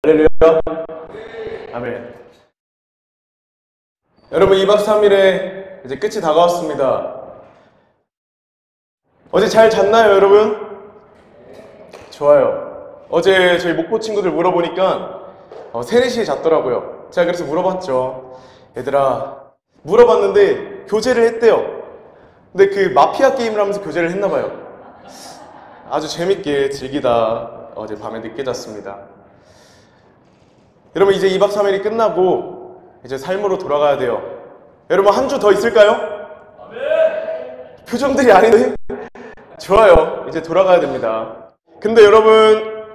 할렐루야. 아멘. 여러분 2박 3일에 이제 끝이 다가왔습니다. 어제 잘 잤나요, 여러분? 좋아요. 어제 저희 목포 친구들 물어보니까 3, 4시에 잤더라고요. 제가 그래서 물어봤죠. 얘들아, 물어봤는데 교제를 했대요. 근데 그 마피아 게임을 하면서 교제를 했나봐요. 아주 재밌게 즐기다 어제 밤에 늦게 잤습니다. 여러분 이제 2박 3일이 끝나고 이제 삶으로 돌아가야 돼요. 여러분 한 주 더 있을까요? 아멘. 표정들이 아니네. 좋아요. 이제 돌아가야 됩니다. 근데 여러분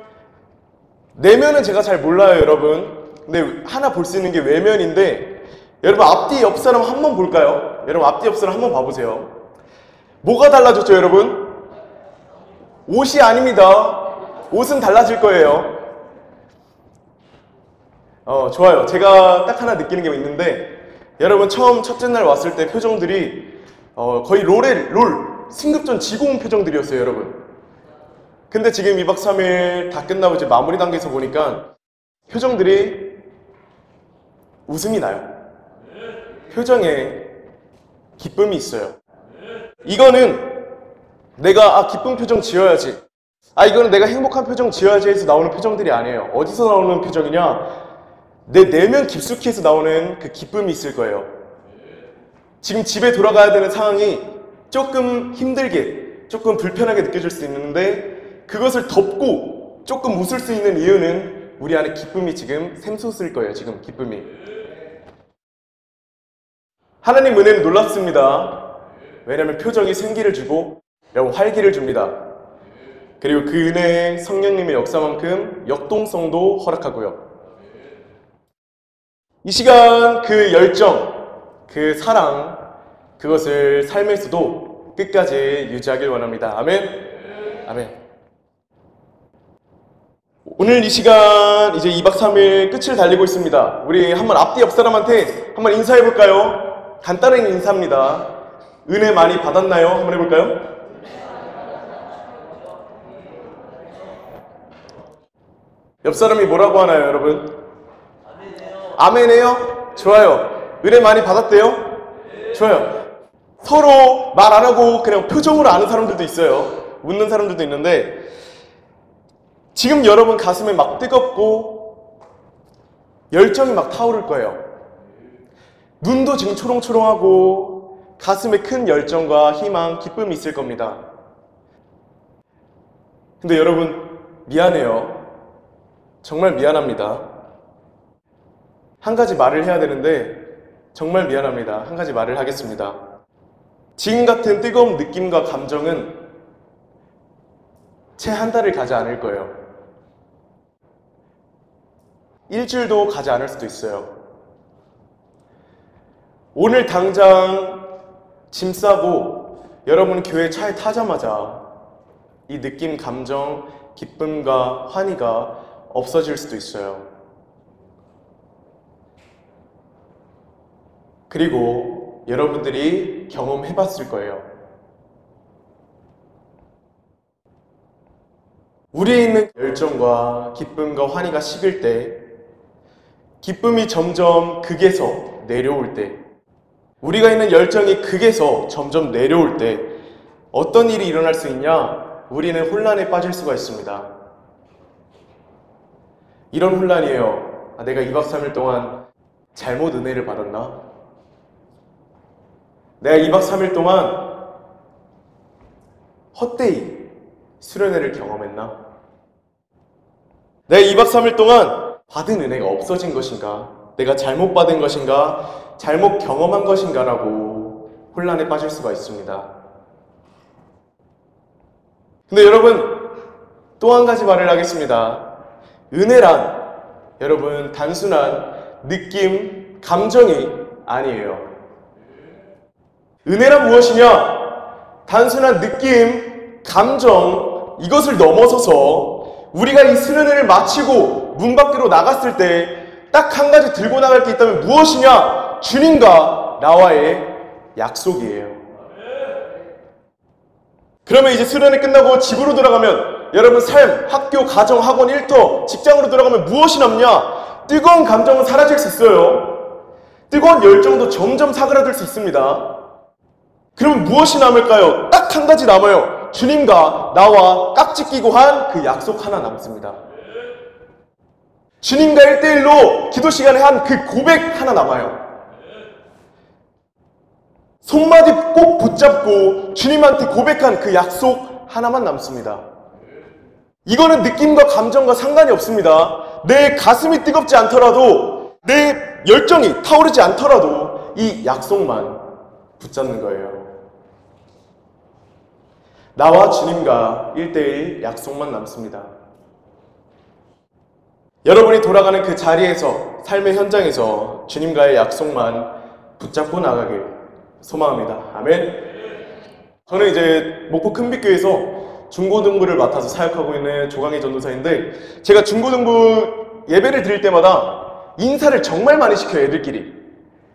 내면은 제가 잘 몰라요, 여러분. 근데 하나 볼 수 있는 게 외면인데, 여러분 앞뒤 옆 사람 한번 볼까요? 여러분 앞뒤 옆 사람 한번 봐보세요. 뭐가 달라졌죠, 여러분? 옷이 아닙니다. 옷은 달라질 거예요. 좋아요. 제가 딱 하나 느끼는 게 있는데, 여러분 처음 첫째 날 왔을 때 표정들이 거의 롤 승급전 지고 온 표정들이었어요, 여러분. 근데 지금 2박 3일 다 끝나고 이제 마무리 단계에서 보니까 표정들이 웃음이 나요. 표정에 기쁨이 있어요. 이거는 내가 기쁜 표정 지어야지, 이거는 내가 행복한 표정 지어야지 해서 나오는 표정들이 아니에요. 어디서 나오는 표정이냐? 내 내면 깊숙이 해서 나오는 그 기쁨이 있을 거예요. 지금 집에 돌아가야 되는 상황이 조금 힘들게, 조금 불편하게 느껴질 수 있는데, 그것을 덮고 조금 웃을 수 있는 이유는 우리 안에 기쁨이 지금 샘솟을 거예요. 지금 기쁨이. 하나님 은혜는 놀랍습니다. 왜냐하면 표정이 생기를 주고 여러분 활기를 줍니다. 그리고 그 은혜의 성령님의 역사만큼 역동성도 허락하고요. 이 시간 그 열정, 그 사랑, 그것을 삶에서도 끝까지 유지하길 원합니다. 아멘. 아멘. 오늘 이 시간 이제 2박 3일 끝을 달리고 있습니다. 우리 한번 앞뒤 옆 사람한테 한번 인사해 볼까요? 간단한 인사입니다. 은혜 많이 받았나요? 한번 해볼까요? 옆 사람이 뭐라고 하나요, 여러분? 아멘해요? 좋아요. 은혜 많이 받았대요? 좋아요. 서로 말 안 하고 그냥 표정으로 아는 사람들도 있어요. 웃는 사람들도 있는데, 지금 여러분 가슴에 막 뜨겁고 열정이 막 타오를 거예요. 눈도 지금 초롱초롱하고 가슴에 큰 열정과 희망, 기쁨이 있을 겁니다. 근데 여러분 미안해요. 정말 미안합니다. 한 가지 말을 해야 되는데 정말 미안합니다. 한 가지 말을 하겠습니다. 지금 같은 뜨거운 느낌과 감정은 채 한 달을 가지 않을 거예요. 일주일도 가지 않을 수도 있어요. 오늘 당장 짐 싸고 여러분 교회 차에 타자마자 이 느낌, 감정, 기쁨과 환희가 없어질 수도 있어요. 그리고 여러분들이 경험해 봤을 거예요. 우리에 있는 열정과 기쁨과 환희가 식을 때, 기쁨이 점점 극에서 내려올 때, 우리가 있는 열정이 극에서 점점 내려올 때 어떤 일이 일어날 수 있냐? 우리는 혼란에 빠질 수가 있습니다. 이런 혼란이에요. 내가 2박 3일 동안 잘못 은혜를 받았나? 내가 2박 3일 동안 헛되이 수련회를 경험했나? 내가 2박 3일 동안 받은 은혜가 없어진 것인가? 내가 잘못 받은 것인가? 잘못 경험한 것인가? 라고 혼란에 빠질 수가 있습니다. 근데 여러분, 또 한 가지 말을 하겠습니다. 은혜란 여러분 단순한 느낌, 감정이 아니에요. 은혜란 무엇이냐? 단순한 느낌, 감정, 이것을 넘어서서 우리가 이 수련회를 마치고 문 밖으로 나갔을 때 딱 한 가지 들고 나갈 게 있다면 무엇이냐? 주님과 나와의 약속이에요. 그러면 이제 수련회 끝나고 집으로 돌아가면 여러분 삶, 학교, 가정, 학원, 일터, 직장으로 들어가면 무엇이 남냐? 뜨거운 감정은 사라질 수 있어요. 뜨거운 열정도 점점 사그라들 수 있습니다. 그럼 무엇이 남을까요? 딱 한 가지 남아요. 주님과 나와 깍지 끼고 한 그 약속 하나 남습니다. 주님과 1대1로 기도 시간에 한 그 고백 하나 남아요. 손마디 꼭 붙잡고 주님한테 고백한 그 약속 하나만 남습니다. 이거는 느낌과 감정과 상관이 없습니다. 내 가슴이 뜨겁지 않더라도, 내 열정이 타오르지 않더라도 이 약속만 붙잡는 거예요. 나와 주님과 1대1 약속만 남습니다. 여러분이 돌아가는 그 자리에서, 삶의 현장에서 주님과의 약속만 붙잡고 나가길 소망합니다. 아멘. 저는 이제 목포 큰빛교회에서 중고등부를 맡아서 사역하고 있는 조강희 전도사인데, 제가 중고등부 예배를 드릴 때마다 인사를 정말 많이 시켜요, 애들끼리.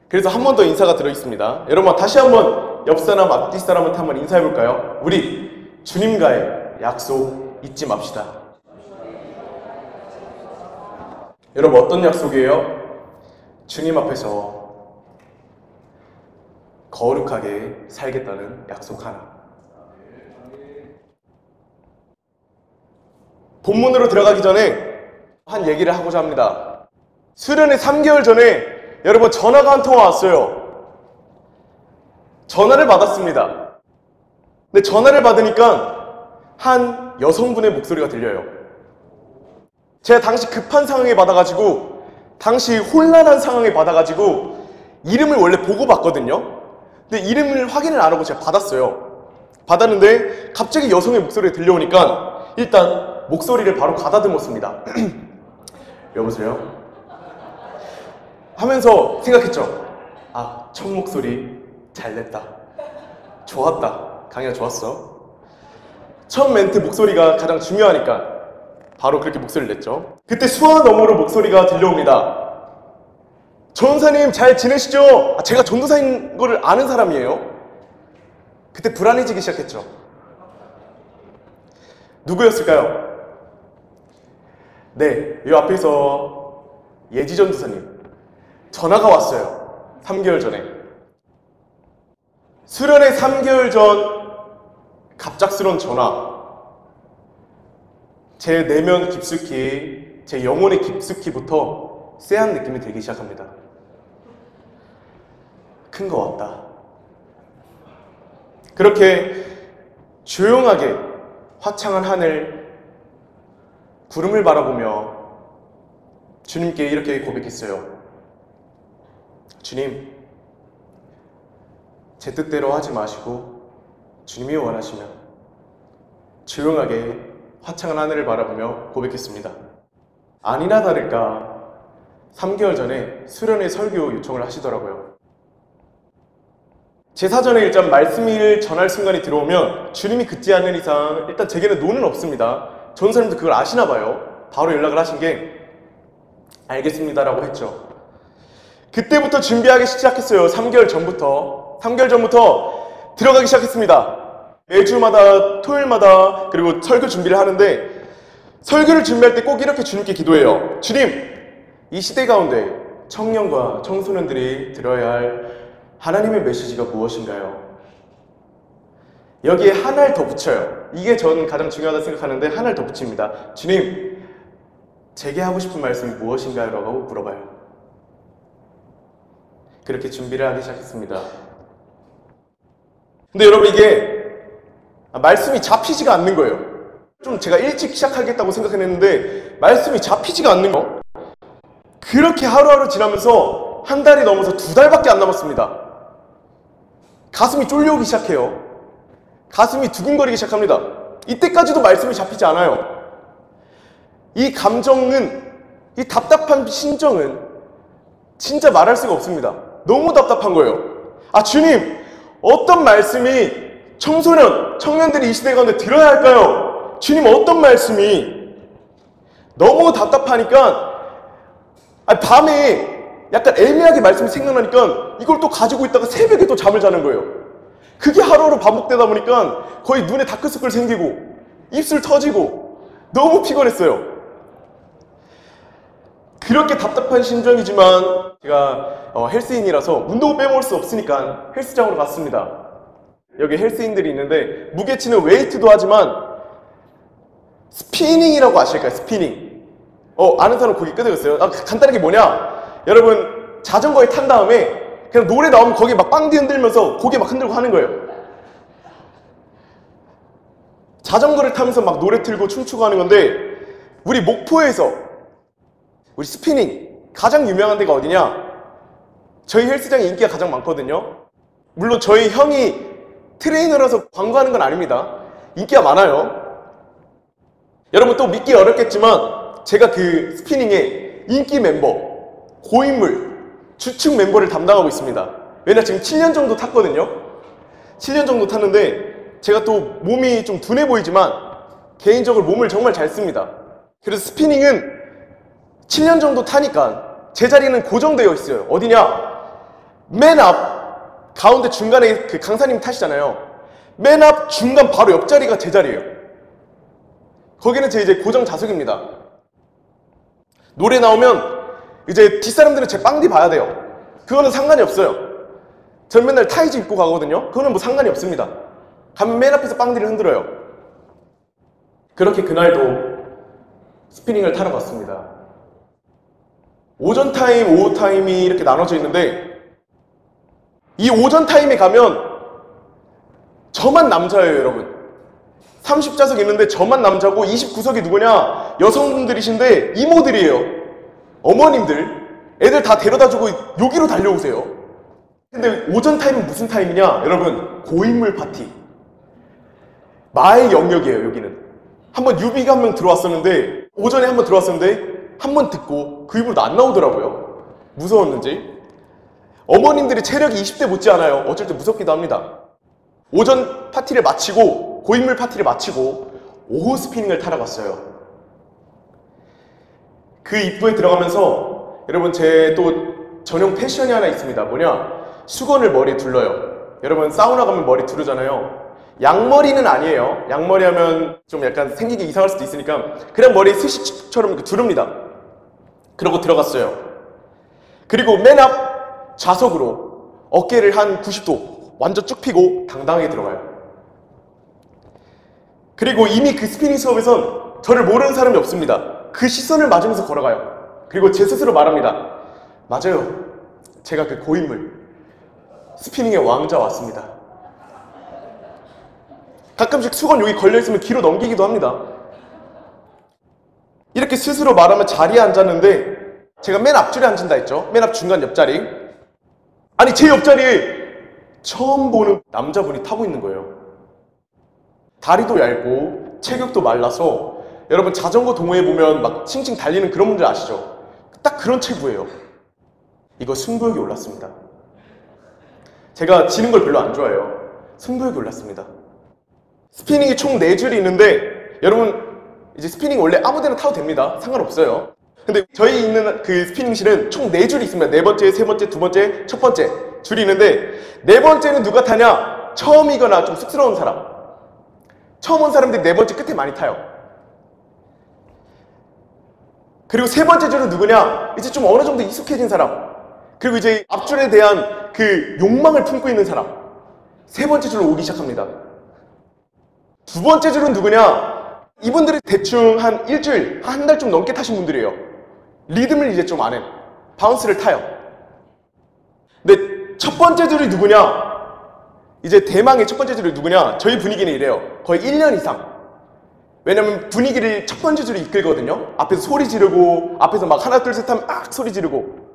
그래서 한 번 더 인사가 들어있습니다. 여러분 다시 한번 옆 사람, 앞뒤 사람한테 한번 인사해볼까요? 우리 주님과의 약속 잊지 맙시다. 여러분 어떤 약속이에요? 주님 앞에서 거룩하게 살겠다는 약속 하나. 본문으로 들어가기 전에 한 얘기를 하고자 합니다. 수련회 3개월 전에 여러분 전화가 한 통화 왔어요. 전화를 받았습니다. 근데 전화를 받으니까 한 여성분의 목소리가 들려요. 제가 당시 급한 상황에 받아가지고, 당시 혼란한 상황에 받아가지고 이름을 원래 보고 받거든요. 근데 이름을 확인을 안 하고 제가 받았어요. 받았는데 갑자기 여성의 목소리가 들려오니까 일단 목소리를 바로 가다듬었습니다. 여보세요? 하면서 생각했죠. 아, 첫 목소리 잘 냈다. 좋았다. 강의가 좋았어. 첫 멘트 목소리가 가장 중요하니까 바로 그렇게 목소리를 냈죠. 그때 수화 너머로 목소리가 들려옵니다. 전도사님 잘 지내시죠? 제가 전도사인 거를 아는 사람이에요. 그때 불안해지기 시작했죠. 누구였을까요? 네, 이 앞에서 예지 전도사님 전화가 왔어요. 3개월 전에. 수련회 3개월 전 갑작스러운 전화. 제 내면 깊숙이, 제 영혼의 깊숙이부터 쎄한 느낌이 들기 시작합니다. 큰 거 왔다. 그렇게 조용하게 화창한 하늘, 구름을 바라보며 주님께 이렇게 고백했어요. 주님, 제 뜻대로 하지 마시고 주님이 원하시면, 조용하게 화창한 하늘을 바라보며 고백했습니다. 아니나 다를까 3개월 전에 수련회 설교 요청을 하시더라고요. 제 사전에 일단 말씀을 전할 순간이 들어오면 주님이 그지 않는 이상 일단 제게는 노는 없습니다. 전사님도 그걸 아시나 봐요. 바로 연락을 하신 게 알겠습니다라고 했죠. 그때부터 준비하기 시작했어요. 3개월 전부터 들어가기 시작했습니다. 매주마다 토요일마다 그리고 설교 준비를 하는데, 설교를 준비할 때 꼭 이렇게 주님께 기도해요. 주님, 이 시대 가운데 청년과 청소년들이 들어야 할 하나님의 메시지가 무엇인가요? 여기에 하나를 더 붙여요. 이게 저는 가장 중요하다고 생각하는데 하나를 더 붙입니다. 주님, 제게 하고 싶은 말씀이 무엇인가요? 라고 물어봐요. 그렇게 준비를 하기 시작했습니다. 근데 여러분 이게 말씀이 잡히지가 않는 거예요. 좀 제가 일찍 시작하겠다고 생각했는데 말씀이 잡히지가 않는 거. 그렇게 하루하루 지나면서 한 달이 넘어서 2달밖에 안 남았습니다. 가슴이 쫄려오기 시작해요. 가슴이 두근거리기 시작합니다. 이때까지도 말씀이 잡히지 않아요. 이 감정은, 이 답답한 심정은 진짜 말할 수가 없습니다. 너무 답답한 거예요. 아, 주님, 어떤 말씀이 청소년, 청년들이 이 시대 가운데 들어야 할까요? 주님, 어떤 말씀이? 너무 답답하니까 밤에 약간 애매하게 말씀이 생각나니까 이걸 또 가지고 있다가 새벽에 또 잠을 자는 거예요. 그게 하루하루 반복되다 보니까 거의 눈에 다크서클 생기고 입술 터지고 너무 피곤했어요. 그렇게 답답한 심정이지만 제가 헬스인이라서 운동을 빼먹을 수 없으니까 헬스장으로 갔습니다. 여기 헬스인들이 있는데 무게치는 웨이트도 하지만 스피닝이라고 아실까요? 스피닝. 아는 사람 거기 끄덕였어요. 간단하게 뭐냐? 여러분 자전거에 탄 다음에 그냥 노래 나오면 거기에 막 빵디 흔들면서 고개 막 흔들고 하는 거예요. 자전거를 타면서 막 노래 틀고 춤추고 하는 건데, 우리 목포에서 우리 스피닝 가장 유명한 데가 어디냐? 저희 헬스장에 인기가 가장 많거든요. 물론 저희 형이 트레이너라서 광고하는 건 아닙니다. 인기가 많아요. 여러분 또 믿기 어렵겠지만 제가 그 스피닝의 인기 멤버, 고인물, 주축 멤버를 담당하고 있습니다. 왜냐 지금 7년 정도 탔거든요. 7년 정도 탔는데 제가 또 몸이 좀 둔해 보이지만 개인적으로 몸을 정말 잘 씁니다. 그래서 스피닝은 7년 정도 타니까 제 자리는 고정되어 있어요. 어디냐? 맨 앞 가운데 중간에 그 강사님 타시잖아요. 맨 앞 중간 바로 옆자리가 제 자리예요. 거기는 제 이제 고정 좌석입니다. 노래 나오면 이제 뒷사람들은 제 빵디 봐야 돼요. 그거는 상관이 없어요. 전 맨날 타이즈 입고 가거든요. 그거는 뭐 상관이 없습니다. 가면 맨 앞에서 빵디를 흔들어요. 그렇게 그날도 스피닝을 타러 갔습니다. 오전 타임, 오후 타임이 이렇게 나눠져 있는데 이 오전 타임에 가면 저만 남자예요, 여러분. 30좌석 있는데 저만 남자고 29석이 누구냐? 여성분들이신데 이모들이에요. 어머님들. 애들 다 데려다주고 여기로 달려오세요. 근데 오전 타임은 무슨 타임이냐? 여러분, 고인물 파티. 마의 영역이에요, 여기는. 한번 유비가 한 명 들어왔었는데, 오전에 한 번 들어왔었는데 한 번 듣고 그 이후로 안 나오더라고요. 무서웠는지. 어머님들이 체력이 20대 못지않아요. 어쩔 때 무섭기도 합니다. 오전 파티를 마치고, 고인물 파티를 마치고 오후 스피닝을 타러 갔어요. 그 입구에 들어가면서 여러분 제 또 전용 패션이 하나 있습니다. 뭐냐? 수건을 머리에 둘러요. 여러분 사우나 가면 머리 두르잖아요. 양머리는 아니에요. 양머리 하면 좀 약간 생기기 이상할 수도 있으니까 그냥 머리에 스시처럼 두릅니다. 그러고 들어갔어요. 그리고 맨 앞 좌석으로 어깨를 한 90도 완전 쭉 펴고 당당하게 들어가요. 그리고 이미 그 스피닝 수업에선 저를 모르는 사람이 없습니다. 그 시선을 맞으면서 걸어가요. 그리고 제 스스로 말합니다. 맞아요. 제가 그 고인물, 스피닝의 왕자 왔습니다. 가끔씩 수건 여기 걸려있으면 뒤로 넘기기도 합니다. 이렇게 스스로 말하면 자리에 앉았는데 제가 맨 앞줄에 앉은다 했죠. 맨 앞 중간 옆자리. 아니 제 옆자리에 처음 보는 남자분이 타고 있는 거예요. 다리도 얇고 체격도 말라서 여러분 자전거 동호회 보면 막 칭칭 달리는 그런 분들 아시죠? 딱 그런 체구예요. 이거 승부욕이 올랐습니다. 제가 지는 걸 별로 안 좋아해요. 승부욕이 올랐습니다. 스피닝이 총 4줄이 있는데 여러분 이제 스피닝 원래 아무데나 타도 됩니다. 상관없어요. 근데 저희 있는 그 스피닝실은 총 4줄이 있습니다. 네 번째, 세 번째, 두 번째, 첫 번째 줄이 있는데 네 번째는 누가 타냐? 처음이거나 좀 쑥스러운 사람. 처음 온 사람들이 네 번째 끝에 많이 타요. 그리고 세 번째 줄은 누구냐? 이제 좀 어느 정도 익숙해진 사람. 그리고 이제 앞줄에 대한 그 욕망을 품고 있는 사람. 세 번째 줄로 오기 시작합니다. 두 번째 줄은 누구냐? 이분들이 대충 한 일주일, 한 달 좀 넘게 타신 분들이에요. 리듬을 이제 좀 아는, 바운스를 타요. 근데 첫 번째 줄이 누구냐? 이제 대망의 첫 번째 줄이 누구냐? 저희 분위기는 이래요. 거의 1년 이상. 왜냐면 분위기를 첫 번째 줄이 이끌거든요. 앞에서 소리 지르고, 앞에서 막 하나 둘 셋 하면 막 소리 지르고.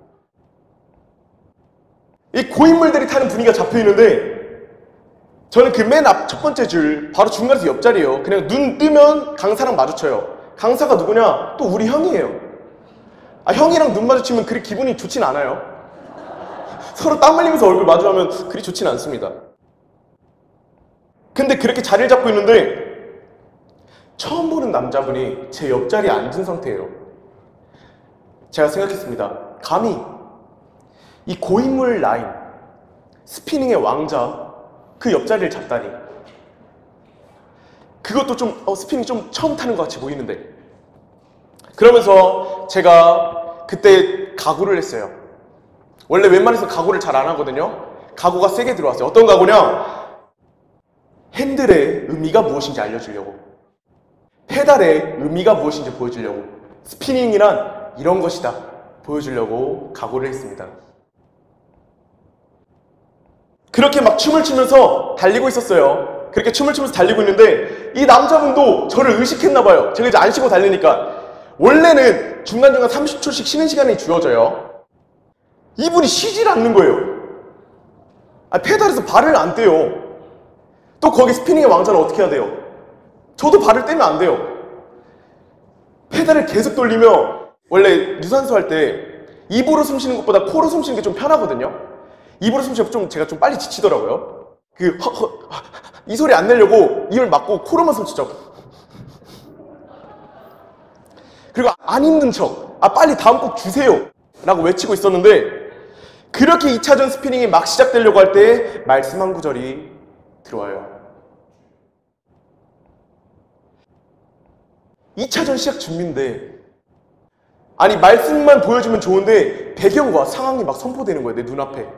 이 고인물들이 타는 분위기가 잡혀있는데 저는 그 맨 앞 첫 번째 줄 바로 중간에서 옆자리예요. 그냥 눈 뜨면 강사랑 마주쳐요. 강사가 누구냐? 또 우리 형이에요. 형이랑 눈 마주치면 그리 기분이 좋진 않아요. 서로 땀 흘리면서 얼굴 마주하면 그리 좋진 않습니다. 근데 그렇게 자리를 잡고 있는데 처음 보는 남자분이 제 옆자리에 앉은 상태예요. 제가 생각했습니다. 감히 이 고인물 라인, 스피닝의 왕자 그 옆자리를 잡다니. 그것도 좀 스피닝 좀 처음 타는 것 같이 보이는데. 그러면서 제가 그때 각오를 했어요. 원래 웬만해서 각오를 잘 안 하거든요. 각오가 세게 들어왔어요. 어떤 각오냐? 핸들의 의미가 무엇인지 알려주려고, 페달의 의미가 무엇인지 보여주려고, 스피닝이란 이런 것이다 보여주려고 각오를 했습니다. 그렇게 막 춤을 추면서 달리고 있었어요. 그렇게 춤을 추면서 달리고 있는데 이 남자분도 저를 의식했나봐요. 제가 이제 안 쉬고 달리니까. 원래는 중간중간 30초씩 쉬는 시간이 주어져요. 이분이 쉬질 않는 거예요. 페달에서 발을 안 떼요. 또 거기 스피닝의 왕자는 어떻게 해야 돼요? 저도 발을 떼면 안 돼요. 페달을 계속 돌리며, 원래 유산소 할 때 입으로 숨 쉬는 것보다 코로 숨 쉬는 게 좀 편하거든요. 입으로 숨 쉬면 제가 좀 빨리 지치더라고요. 이 소리 안 내려고 입을 막고 코로만 숨 쉬죠. 그리고 안 힘든 척, 빨리 다음 곡 주세요 라고 외치고 있었는데, 그렇게 2차전 스피닝이 막 시작되려고 할 때 말씀 한 구절이 들어와요. 2차전 시작 준비인데, 아니 말씀만 보여주면 좋은데 배경과 상황이 막 선포되는 거예요. 내 눈앞에.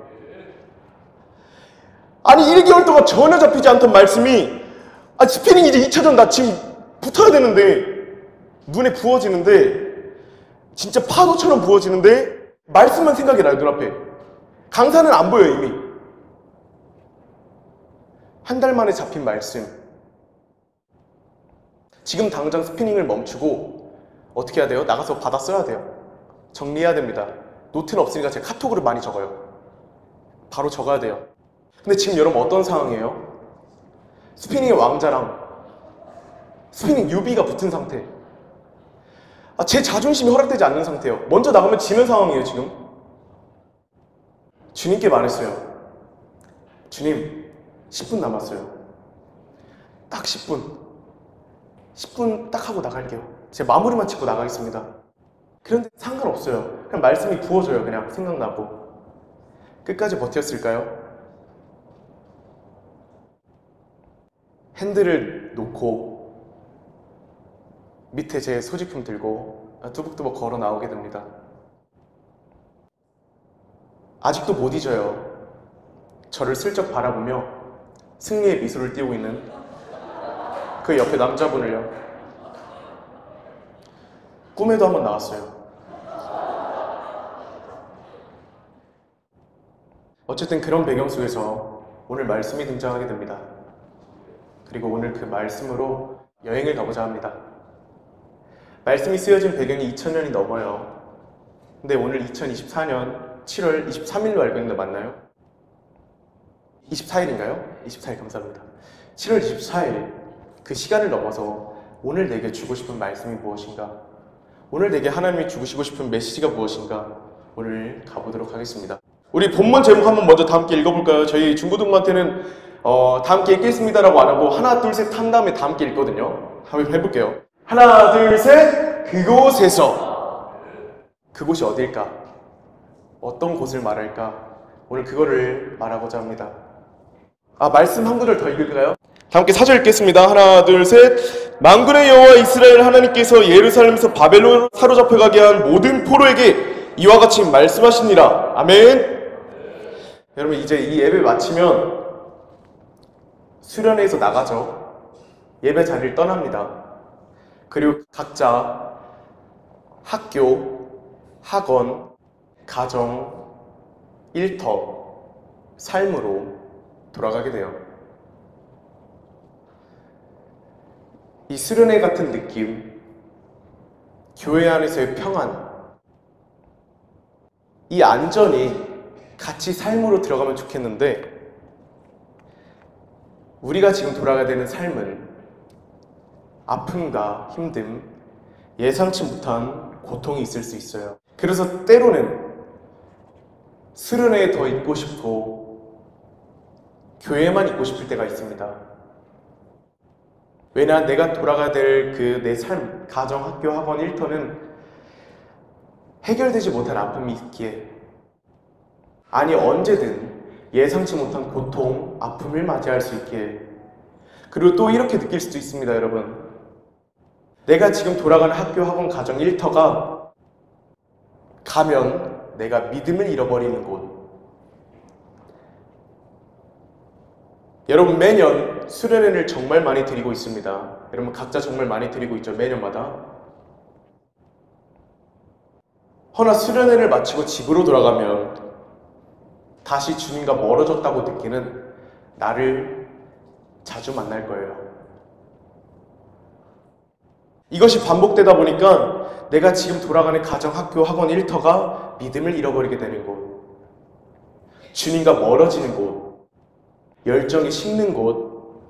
아니 1개월 동안 전혀 잡히지 않던 말씀이, 스피닝 이제 2차전 나 지금 붙어야 되는데, 눈에 부어지는데, 진짜 파도처럼 부어지는데 말씀만 생각이 나요. 눈앞에. 강사는 안 보여요. 이미. 한 달 만에 잡힌 말씀. 지금 당장 스피닝을 멈추고 어떻게 해야 돼요? 나가서 받아 써야 돼요. 정리해야 됩니다. 노트는 없으니까 제가 카톡으로 많이 적어요. 바로 적어야 돼요. 근데 지금 여러분 어떤 상황이에요? 스피닝의 왕자랑 스피닝 유비가 붙은 상태. 제 자존심이 허락되지 않는 상태예요. 먼저 나가면 지는 상황이에요. 지금 주님께 말했어요. 주님 10분 남았어요. 딱 10분 딱 하고 나갈게요. 제 마무리만 짓고 나가겠습니다. 그런데 상관없어요. 그냥 말씀이 부어져요. 그냥 생각나고. 끝까지 버텼을까요? 핸들을 놓고 밑에 제 소지품 들고 뚜벅뚜벅 걸어 나오게 됩니다. 아직도 못 잊어요. 저를 슬쩍 바라보며 승리의 미소를 띄우고 있는 그 옆에 남자분을요. 꿈에도 한번 나왔어요. 어쨌든 그런 배경 속에서 오늘 말씀이 등장하게 됩니다. 그리고 오늘 그 말씀으로 여행을 가보자 합니다. 말씀이 쓰여진 배경이 2000년이 넘어요. 근데 오늘 2024년 7월 23일로 알고 있는데 맞나요? 24일인가요? 24일 감사합니다. 7월 24일 그 시간을 넘어서 오늘 내게 주고 싶은 말씀이 무엇인가? 오늘 내게 하나님이 주시고 싶은 메시지가 무엇인가? 오늘 가보도록 하겠습니다. 우리 본문 제목 한번 먼저 다 함께 읽어볼까요? 저희 중고등부한테는 다 함께 읽겠습니다라고 안 하고 하나 둘 셋 한 다음에 다 함께 읽거든요. 한번 해볼게요. 하나 둘 셋. 그곳에서. 그곳이 어딜까? 어떤 곳을 말할까? 오늘 그거를 말하고자 합니다. 말씀 한 구절 더 읽을까요? 다 함께 4절 읽겠습니다. 하나 둘 셋. 만군의 여호와 이스라엘 하나님께서 예루살렘에서 바벨론으로 사로잡혀가게 한 모든 포로에게 이와 같이 말씀하시니라. 아멘. 여러분 이제 이 예배 마치면 수련회에서 나가죠. 예배 자리를 떠납니다. 그리고 각자 학교, 학원, 가정, 일터, 삶으로 돌아가게 돼요. 이 수련회 같은 느낌, 교회 안에서의 평안, 이 안전이 같이 삶으로 들어가면 좋겠는데, 우리가 지금 돌아가야 되는 삶은 아픔과 힘듦, 예상치 못한 고통이 있을 수 있어요. 그래서 때로는 수련회에 더 있고 싶고 교회에만 있고 싶을 때가 있습니다. 왜냐, 내가 돌아가야 될 그 내 삶, 가정, 학교, 학원, 일터는 해결되지 못한 아픔이 있기에, 아니 언제든 예상치 못한 고통, 아픔을 맞이할 수 있기에 그리고 또 이렇게 느낄 수도 있습니다, 여러분. 내가 지금 돌아가는 학교, 학원, 가정, 일터가 가면 내가 믿음을 잃어버리는 곳. 여러분, 매년 수련회를 정말 많이 드리고 있습니다. 여러분, 각자 정말 많이 드리고 있죠, 매년마다. 허나 수련회를 마치고 집으로 돌아가면 다시 주님과 멀어졌다고 느끼는 나를 자주 만날 거예요. 이것이 반복되다 보니까 내가 지금 돌아가는 가정, 학교, 학원, 일터가 믿음을 잃어버리게 되는 곳, 주님과 멀어지는 곳, 열정이 식는 곳,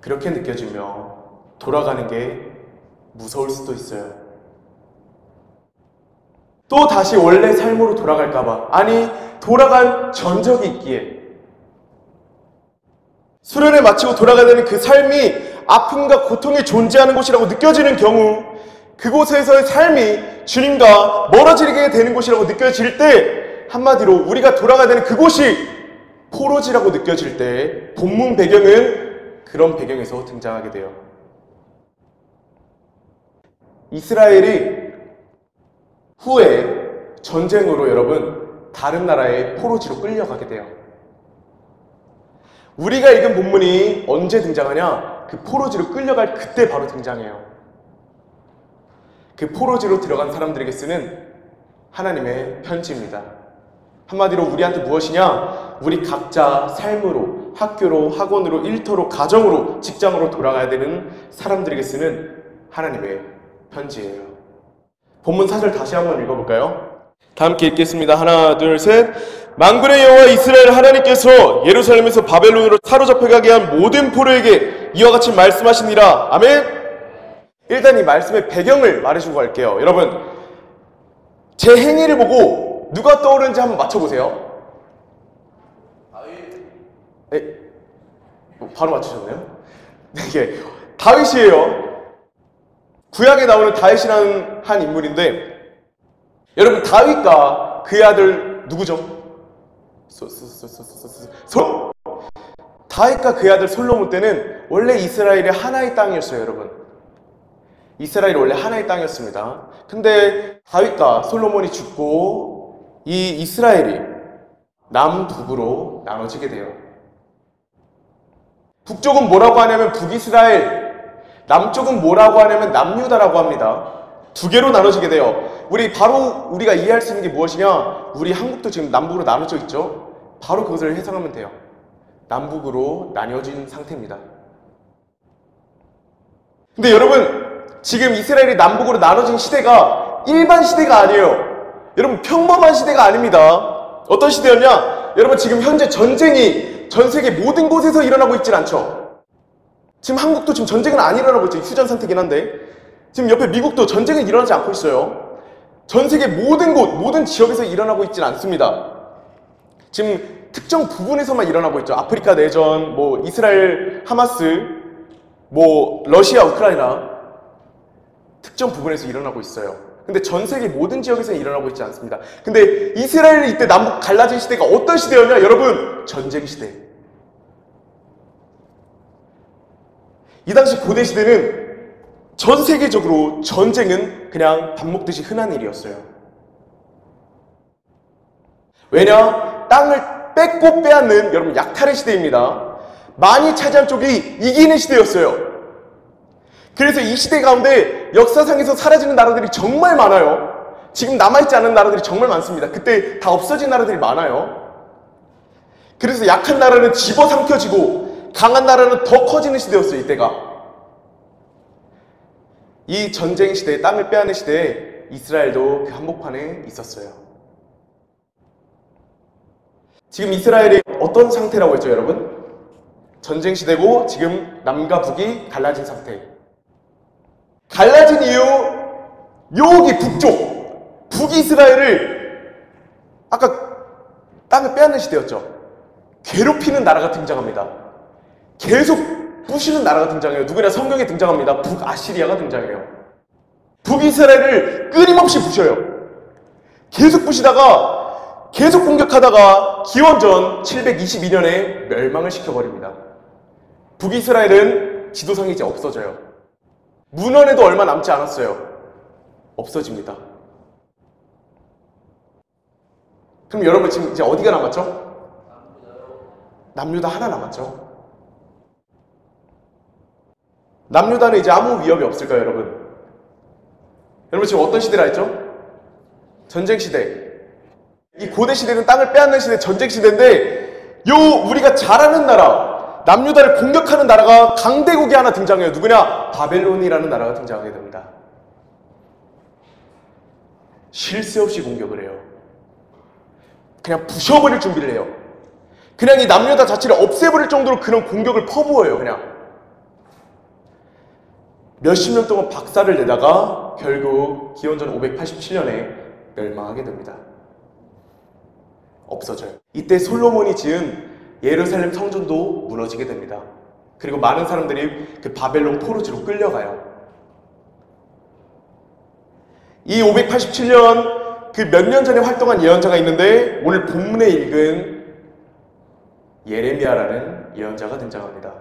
그렇게 느껴지며 돌아가는 게 무서울 수도 있어요. 또 다시 원래 삶으로 돌아갈까봐, 아니 돌아간 전적이 있기에, 수련을 마치고 돌아가야 되는 그 삶이 아픔과 고통이 존재하는 곳이라고 느껴지는 경우, 그곳에서의 삶이 주님과 멀어지게 되는 곳이라고 느껴질 때, 한마디로 우리가 돌아가야 되는 그곳이 포로지라고 느껴질 때 본문 배경은 그런 배경에서 등장하게 돼요. 이스라엘이 후에 전쟁으로 여러분 다른 나라의 포로지로 끌려가게 돼요. 우리가 읽은 본문이 언제 등장하냐? 그 포로지로 끌려갈 그때 바로 등장해요. 그 포로지로 들어간 사람들에게 쓰는 하나님의 편지입니다. 한마디로 우리한테 무엇이냐? 우리 각자 삶으로, 학교로, 학원으로, 일터로, 가정으로, 직장으로 돌아가야 되는 사람들에게 쓰는 하나님의 편지예요. 본문 4절 다시 한번 읽어볼까요? 다 함께 읽겠습니다. 하나, 둘, 셋. 만군의 여호와 이스라엘 하나님께서 예루살렘에서 바벨론으로 사로잡혀가게 한 모든 포로에게 이와 같이 말씀하시니라. 아멘. 일단 이 말씀의 배경을 말해주고 갈게요. 여러분, 제 행위를 보고 누가 떠오르는지 한번 맞춰보세요. 다윗. 바로 맞추셨네요. 이게 다윗이에요. 구약에 나오는 다윗이라는 한 인물인데, 여러분, 다윗과 그의 아들 누구죠? 다윗과 그의 아들 솔로몬 때는 원래 이스라엘이 하나의 땅이었어요, 여러분. 이스라엘이 원래 하나의 땅이었습니다. 근데 다윗과 솔로몬이 죽고 이 이스라엘이 남북으로 나눠지게 돼요. 북쪽은 뭐라고 하냐면 북이스라엘, 남쪽은 뭐라고 하냐면 남유다라고 합니다. 두 개로 나눠지게 돼요. 우리가 이해할 수 있는 게 무엇이냐? 우리 한국도 지금 남북으로 나눠져 있죠? 바로 그것을 해석하면 돼요. 남북으로 나뉘어진 상태입니다. 근데 여러분, 지금 이스라엘이 남북으로 나눠진 시대가 일반 시대가 아니에요. 여러분, 평범한 시대가 아닙니다. 어떤 시대였냐? 여러분, 지금 현재 전쟁이 전 세계 모든 곳에서 일어나고 있진 않죠. 지금 한국도 지금 전쟁은 안 일어나고 있죠. 휴전 상태긴 한데, 지금 옆에 미국도 전쟁은 일어나지 않고 있어요. 전 세계 모든 곳, 모든 지역에서 일어나고 있진 않습니다. 지금 특정 부분에서만 일어나고 있죠. 아프리카 내전, 이스라엘 하마스, 러시아 우크라이나, 특정 부분에서 일어나고 있어요. 근데 전 세계 모든 지역에서 일어나고 있지 않습니다. 근데 이스라엘이 이때 남북 갈라진 시대가 어떤 시대였냐? 여러분, 전쟁 시대. 이 당시 고대 시대는 전 세계적으로 전쟁은 그냥 밥 먹듯이 흔한 일이었어요. 왜냐? 땅을 뺏고 빼앗는, 여러분, 약탈의 시대입니다. 많이 차지한 쪽이 이기는 시대였어요. 그래서 이 시대 가운데 역사상에서 사라지는 나라들이 정말 많아요. 지금 남아있지 않은 나라들이 정말 많습니다. 그때 다 없어진 나라들이 많아요. 그래서 약한 나라는 집어삼켜지고 강한 나라는 더 커지는 시대였어요, 이때가. 이 전쟁 시대에, 땅을 빼앗는 시대에 이스라엘도 그 한복판에 있었어요. 지금 이스라엘이 어떤 상태라고 했죠, 여러분? 전쟁 시대고 지금 남과 북이 갈라진 상태. 갈라진 이유, 여기 북쪽, 북이스라엘을 아까 땅을 빼앗는 시대였죠. 괴롭히는 나라가 등장합니다. 계속 부시는 나라가 등장해요. 누구나 성경에 등장합니다. 북아시리아가 등장해요. 북이스라엘을 끊임없이 부셔요. 계속 부시다가, 계속 공격하다가 기원전 722년에 멸망을 시켜버립니다. 북이스라엘은 지도상이 이제 없어져요. 문헌에도 얼마 남지 않았어요. 없어집니다. 그럼 여러분 지금 이제 어디가 남았죠? 남유다 하나 남았죠. 남유다는 이제 아무 위협이 없을까요, 여러분? 여러분 지금 어떤 시대라 했죠? 전쟁 시대. 이 고대 시대는 땅을 빼앗는 시대, 전쟁 시대인데 우리가 잘 아는 나라, 남유다를 공격하는 나라가 강대국이 하나 등장해요. 누구냐? 바벨론이라는 나라가 등장하게 됩니다. 쉴 새 없이 공격을 해요. 그냥 부셔버릴 준비를 해요. 그냥 이 남유다 자체를 없애버릴 정도로 그런 공격을 퍼부어요. 그냥 몇십 년 동안 박살을 내다가 결국 기원전 587년에 멸망하게 됩니다. 없어져요. 이때 솔로몬이 지은 예루살렘 성전도 무너지게 됩니다. 그리고 많은 사람들이 그 바벨론 포로지로 끌려가요. 이 587년 그 몇 년 전에 활동한 예언자가 있는데 오늘 본문에 읽은 예레미야라는 예언자가 등장합니다.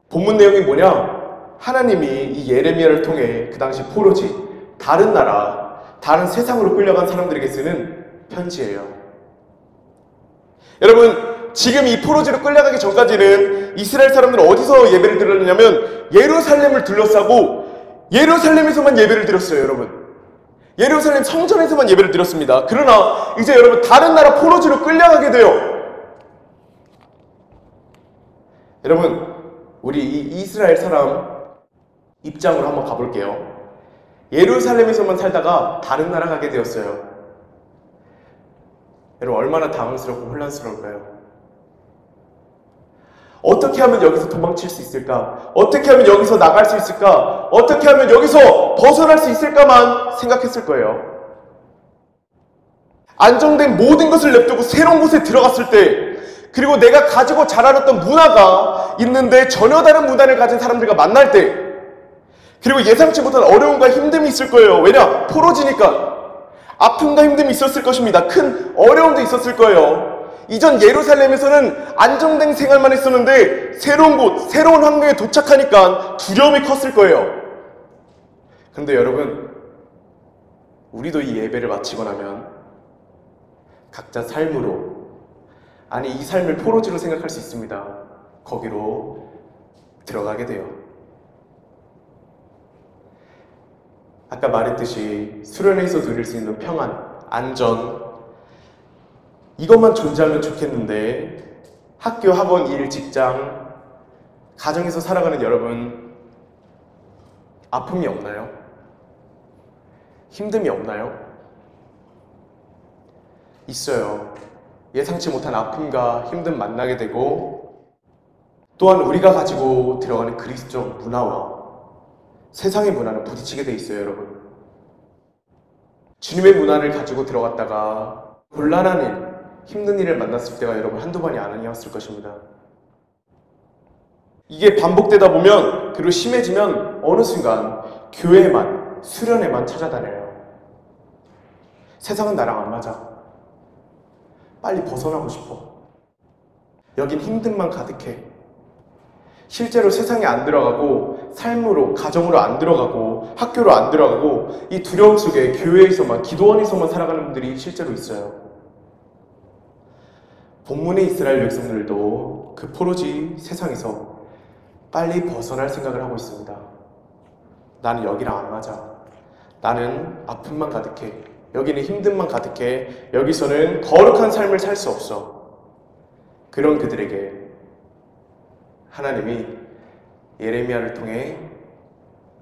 본문 내용이 뭐냐? 하나님이 이 예레미야를 통해 그 당시 포로지, 다른 나라, 다른 세상으로 끌려간 사람들에게 쓰는 편지예요. 여러분, 지금 이 포로지로 끌려가기 전까지는 이스라엘 사람들은 어디서 예배를 드렸냐면 예루살렘을 둘러싸고 예루살렘에서만 예배를 드렸어요, 여러분. 예루살렘 성전에서만 예배를 드렸습니다. 그러나 이제 여러분 다른 나라 포로지로 끌려가게 돼요. 여러분, 우리 이 이스라엘 사람 입장으로 한번 가볼게요. 예루살렘에서만 살다가 다른 나라 가게 되었어요. 여러분 얼마나 당황스럽고 혼란스러울까요? 어떻게 하면 여기서 도망칠 수 있을까? 어떻게 하면 여기서 나갈 수 있을까? 어떻게 하면 여기서 벗어날 수 있을까만 생각했을 거예요. 안정된 모든 것을 냅두고 새로운 곳에 들어갔을 때, 그리고 내가 가지고 자라났던 문화가 있는데 전혀 다른 문화를 가진 사람들과 만날 때, 그리고 예상치 못한 어려움과 힘듦이 있을 거예요. 왜냐? 포로지니까. 아픔과 힘듦이 있었을 것입니다. 큰 어려움도 있었을 거예요. 이전 예루살렘에서는 안정된 생활만 했었는데 새로운 곳, 새로운 환경에 도착하니까 두려움이 컸을 거예요. 그런데 여러분, 우리도 이 예배를 마치고 나면 각자 삶으로, 아니 이 삶을 포로지로 생각할 수 있습니다. 거기로 들어가게 돼요. 아까 말했듯이 수련회에서 누릴 수 있는 평안, 안전, 이것만 존재하면 좋겠는데 학교, 학원, 일, 직장, 가정에서 살아가는 여러분, 아픔이 없나요? 힘듦이 없나요? 있어요. 예상치 못한 아픔과 힘듦 만나게 되고, 또한 우리가 가지고 들어가는 그리스도적 문화와 세상의 문화는 부딪히게 돼 있어요, 여러분. 주님의 문화를 가지고 들어갔다가 곤란한 일, 힘든 일을 만났을 때가 여러분 한두 번이 아니었을 것입니다. 이게 반복되다 보면, 그리고 심해지면 어느 순간 교회만, 수련회만 찾아다녀요. 세상은 나랑 안 맞아. 빨리 벗어나고 싶어. 여긴 힘듦만 가득해. 실제로 세상에 안 들어가고, 삶으로, 가정으로 안 들어가고, 학교로 안 들어가고, 이 두려움 속에 교회에서만, 기도원에서만 살아가는 분들이 실제로 있어요. 본문의 이스라엘 백성들도 그 포로지 세상에서 빨리 벗어날 생각을 하고 있습니다. 나는 여기랑 안 맞아. 나는 아픔만 가득해. 여기는 힘듦만 가득해. 여기서는 거룩한 삶을 살 수 없어. 그런 그들에게 하나님이 예레미야를 통해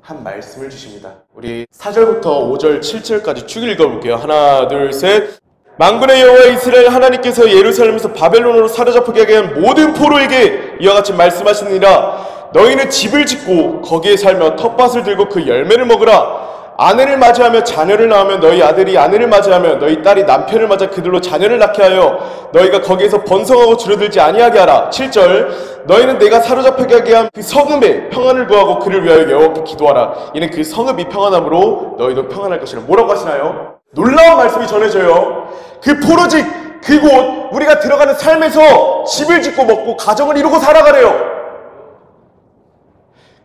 한 말씀을 주십니다. 우리 4절부터 5절, 7절까지 쭉 읽어볼게요. 하나, 둘, 셋. 만군의 여호와 이스라엘 하나님께서 예루살렘에서 바벨론으로 사로잡히게 하게 한 모든 포로에게 이와 같이 말씀하시니라. 너희는 집을 짓고 거기에 살며 텃밭을 들고 그 열매를 먹으라. 아내를 맞이하며 자녀를 낳으며 너희 아들이 아내를 맞이하며 너희 딸이 남편을 맞아 그들로 자녀를 낳게 하여 너희가 거기에서 번성하고 줄어들지 아니하게 하라. 7절. 너희는 내가 사로잡히게 하게 한 그 성읍에 평안을 구하고 그를 위하여 여호와께 기도하라. 이는 그 성읍이 평안함으로 너희도 평안할 것이라. 뭐라고 하시나요? 놀라운 말씀이 전해져요. 그 포로지 그곳 우리가 들어가는 삶에서 집을 짓고 먹고 가정을 이루고 살아가래요.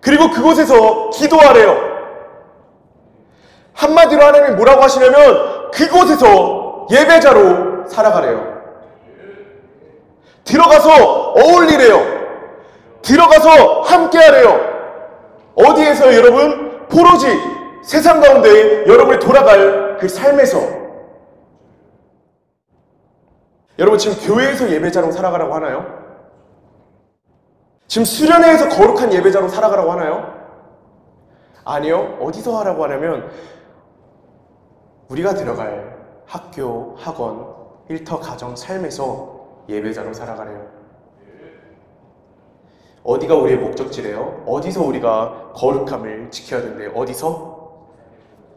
그리고 그곳에서 기도하래요. 한마디로 하나님이 뭐라고 하시냐면 그곳에서 예배자로 살아가래요. 들어가서 어울리래요. 들어가서 함께하래요. 어디에서 여러분? 포로지 세상 가운데 여러분이 돌아갈 그 삶에서. 여러분 지금 교회에서 예배자로 살아가라고 하나요? 지금 수련회에서 거룩한 예배자로 살아가라고 하나요? 아니요. 어디서 하라고 하냐면 우리가 들어갈 학교, 학원, 일터, 가정, 삶에서 예배자로 살아가래요. 어디가 우리의 목적지래요? 어디서 우리가 거룩함을 지켜야 된대요? 어디서?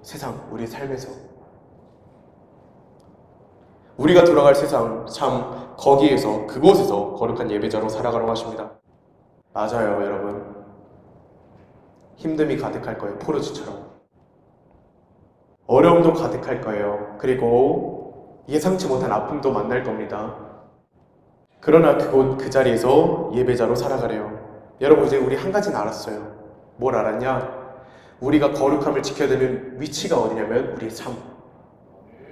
세상, 우리의 삶에서. 우리가 돌아갈 세상, 참 거기에서, 그곳에서 거룩한 예배자로 살아가라고 하십니다. 맞아요, 여러분. 힘듦이 가득할 거예요, 포르지처럼. 어려움도 가득할 거예요. 그리고 예상치 못한 아픔도 만날 겁니다. 그러나 그곳 그 자리에서 예배자로 살아가래요. 여러분 이제 우리 한 가지는 알았어요. 뭘 알았냐? 우리가 거룩함을 지켜야 되는 위치가 어디냐면 우리의 삶.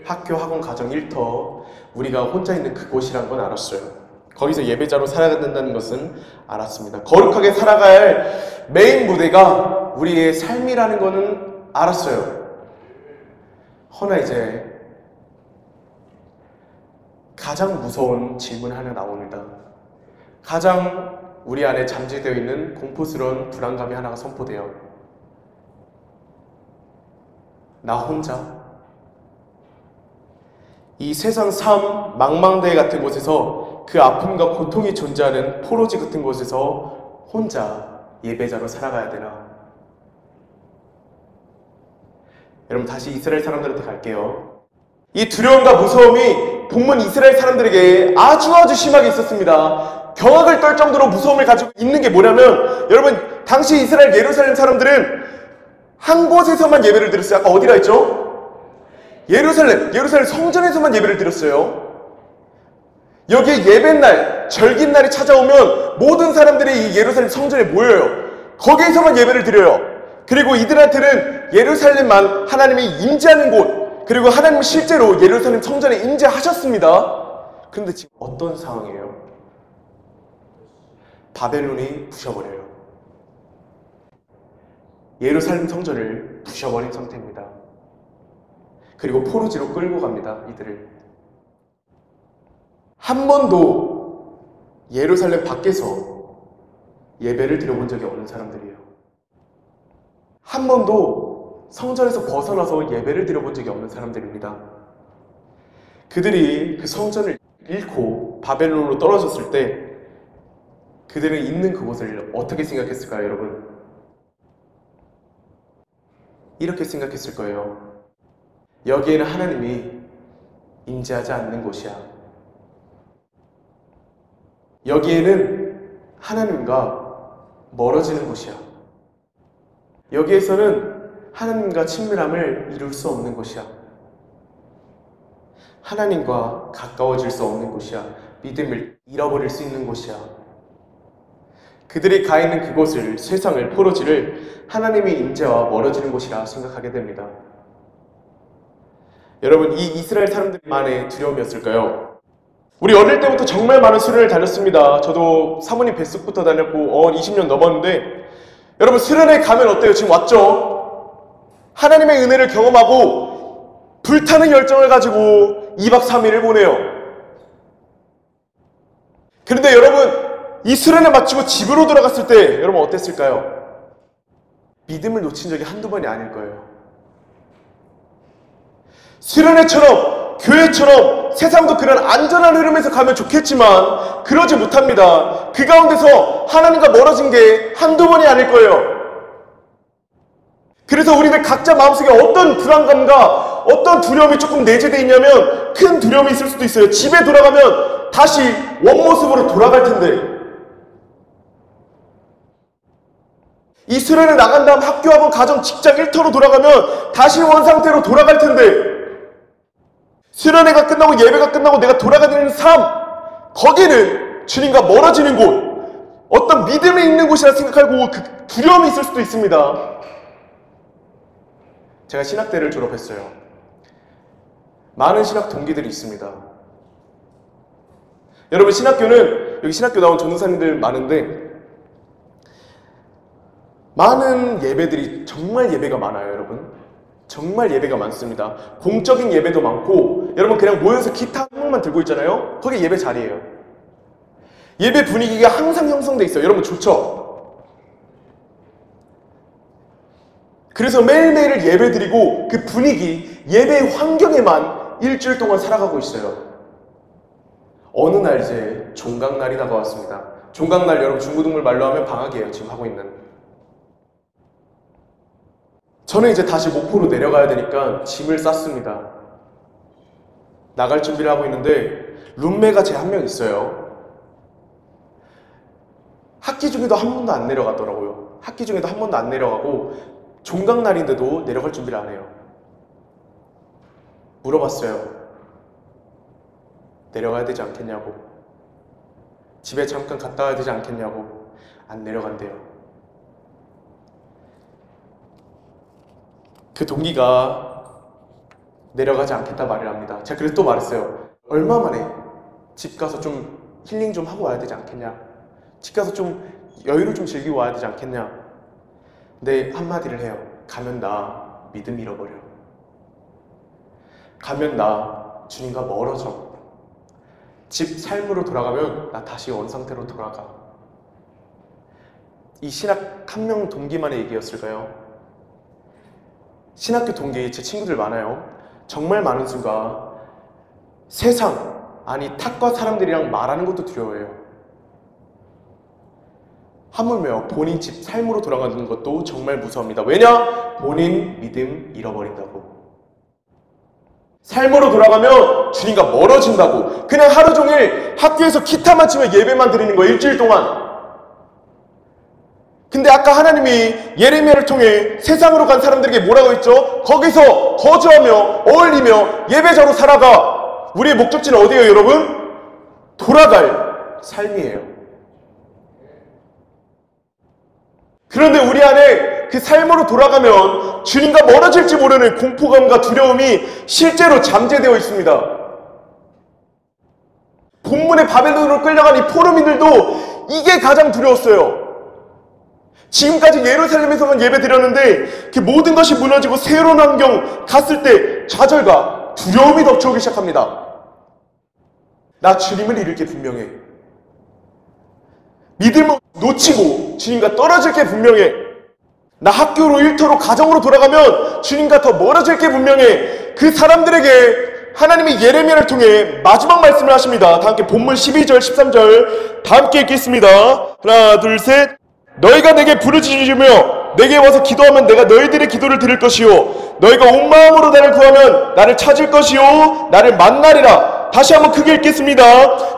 학교, 학원, 가정, 일터 우리가 혼자 있는 그곳이란 건 알았어요. 거기서 예배자로 살아가야 된다는 것은 알았습니다. 거룩하게 살아갈 메인 무대가 우리의 삶이라는 거는 알았어요. 허나 이제 가장 무서운 질문 하나 나옵니다. 가장 우리 안에 잠재되어 있는 공포스러운 불안감이 하나가 선포돼요. 나 혼자? 이 세상 삶, 망망대해 같은 곳에서 그 아픔과 고통이 존재하는 포로지 같은 곳에서 혼자 예배자로 살아가야 되나? 여러분 다시 이스라엘 사람들한테 갈게요. 이 두려움과 무서움이 본문 이스라엘 사람들에게 아주 심하게 있었습니다. 경악을 떨 정도로 무서움을 가지고 있는 게 뭐냐면 여러분 당시 이스라엘 예루살렘 사람들은 한 곳에서만 예배를 드렸어요. 아까 어디라 했죠? 예루살렘 성전에서만 예배를 드렸어요. 여기에 예배날, 절기날이 찾아오면 모든 사람들이 이 예루살렘 성전에 모여요. 거기에서만 예배를 드려요. 그리고 이들한테는 예루살렘만 하나님이 임재하는 곳, 그리고 하나님은 실제로 예루살렘 성전에 임재하셨습니다. 그런데 지금 어떤 상황이에요? 바벨론이 부셔버려요. 예루살렘 성전을 부셔버린 상태입니다. 그리고 포로지로 끌고 갑니다. 이들을. 한 번도 예루살렘 밖에서 예배를 드려본 적이 없는 사람들이에요. 한 번도 성전에서 벗어나서 예배를 드려본 적이 없는 사람들입니다. 그들이 그 성전을 잃고 바벨론으로 떨어졌을 때 그들은 있는 그곳을 어떻게 생각했을까요, 여러분? 이렇게 생각했을 거예요. 여기에는 하나님이 임재하지 않는 곳이야. 여기에는 하나님과 멀어지는 곳이야. 여기에서는 하나님과 친밀함을 이룰 수 없는 곳이야. 하나님과 가까워질 수 없는 곳이야. 믿음을 잃어버릴 수 있는 곳이야. 그들이 가 있는 그곳을, 세상을, 포로지를 하나님의 임재와 멀어지는 곳이라 생각하게 됩니다. 여러분, 이 이스라엘 사람들만의 두려움이었을까요? 우리 어릴 때부터 정말 많은 수련을 다녔습니다. 저도 사모님 뱃속부터 다녔고 20년 넘었는데 여러분 수련회 가면 어때요? 지금 왔죠? 하나님의 은혜를 경험하고 불타는 열정을 가지고 2박 3일을 보내요. 그런데 여러분 이 수련회 마치고 집으로 돌아갔을 때 여러분 어땠을까요? 믿음을 놓친 적이 한두 번이 아닐 거예요. 수련회처럼 교회처럼 세상도 그런 안전한 흐름에서 가면 좋겠지만 그러지 못합니다. 그 가운데서 하나님과 멀어진 게 한두 번이 아닐 거예요. 그래서 우리들 각자 마음속에 어떤 불안감과 어떤 두려움이 조금 내재되어 있냐면 큰 두려움이 있을 수도 있어요. 집에 돌아가면 다시 원모습으로 돌아갈 텐데, 이 수련회 나간 다음 학교하고 가정, 직장, 일터로 돌아가면 다시 원상태로 돌아갈 텐데, 수련회가 끝나고 예배가 끝나고 내가 돌아가는 삶, 거기는 주님과 멀어지는 곳, 어떤 믿음이 있는 곳이라 생각하고 그 두려움이 있을 수도 있습니다. 제가 신학대를 졸업했어요. 많은 신학 동기들이 있습니다. 여러분, 신학교는 여기 신학교 나온 전도사님들 많은데 많은 예배들이 정말 예배가 많아요. 여러분, 정말 예배가 많습니다. 공적인 예배도 많고, 여러분 그냥 모여서 기타 한 곡만 들고 있잖아요. 거기 예배 자리예요. 예배 분위기가 항상 형성돼 있어요. 여러분 좋죠? 그래서 매일매일 예배 드리고 그 분위기, 예배 환경에만 일주일 동안 살아가고 있어요. 어느 날 이제 종강날이 다가왔습니다. 종강날, 여러분 중고등부 말로 하면 방학이에요. 지금 하고 있는. 저는 이제 다시 목포로 내려가야 되니까 짐을 쌌습니다. 나갈 준비를 하고 있는데 룸메가 제 한 명 있어요. 학기 중에도 한 번도 안 내려가더라고요. 학기 중에도 한 번도 안 내려가고 종강날인데도 내려갈 준비를 안 해요. 물어봤어요. 내려가야 되지 않겠냐고. 집에 잠깐 갔다 와야 되지 않겠냐고. 안 내려간대요. 그 동기가 내려가지 않겠다 말을 합니다. 제가 그래서 또 말했어요. 얼마 만에 집 가서 좀 힐링 좀 하고 와야 되지 않겠냐. 집 가서 좀 여유를 좀 즐기고 와야 되지 않겠냐. 근데 한마디를 해요. 가면 나 믿음 잃어버려. 가면 나 주님과 멀어져. 집 삶으로 돌아가면 나 다시 원상태로 돌아가. 이 신학 한 명 동기만의 얘기였을까요? 신학교 동기 제 친구들 많아요. 정말 많은 수가 세상, 아니 탁과 사람들이랑 말하는 것도 두려워해요. 하물며 본인 집 삶으로 돌아가는 것도 정말 무서워합니다. 왜냐? 본인 믿음 잃어버린다고. 삶으로 돌아가면 주님과 멀어진다고. 그냥 하루 종일 학교에서 기타만 치며 예배만 드리는 거예요. 일주일 동안. 근데 아까 하나님이 예레미야를 통해 세상으로 간 사람들에게 뭐라고 했죠? 거기서 거주하며 어울리며 예배자로 살아가. 우리의 목적지는 어디예요, 여러분? 돌아갈 삶이에요. 그런데 우리 안에 그 삶으로 돌아가면 주님과 멀어질지 모르는 공포감과 두려움이 실제로 잠재되어 있습니다. 본문의 바벨론으로 끌려간 이 포로민들도 이게 가장 두려웠어요. 지금까지 예루살렘에서만 예배 드렸는데 그 모든 것이 무너지고 새로운 환경 갔을 때 좌절과 두려움이 덮쳐오기 시작합니다. 나 주님을 잃을 게 분명해. 믿음을 놓치고 주님과 떨어질 게 분명해. 나 학교로, 일터로, 가정으로 돌아가면 주님과 더 멀어질 게 분명해. 그 사람들에게 하나님이 예레미야를 통해 마지막 말씀을 하십니다. 다 함께 본문 12절, 13절 다 함께 읽겠습니다. 하나, 둘, 셋. 너희가 내게 부르짖으며 내게 와서 기도하면 내가 너희들의 기도를 들을 것이요 너희가 온 마음으로 나를 구하면 나를 찾을 것이요 나를 만나리라. 다시 한번 크게 읽겠습니다.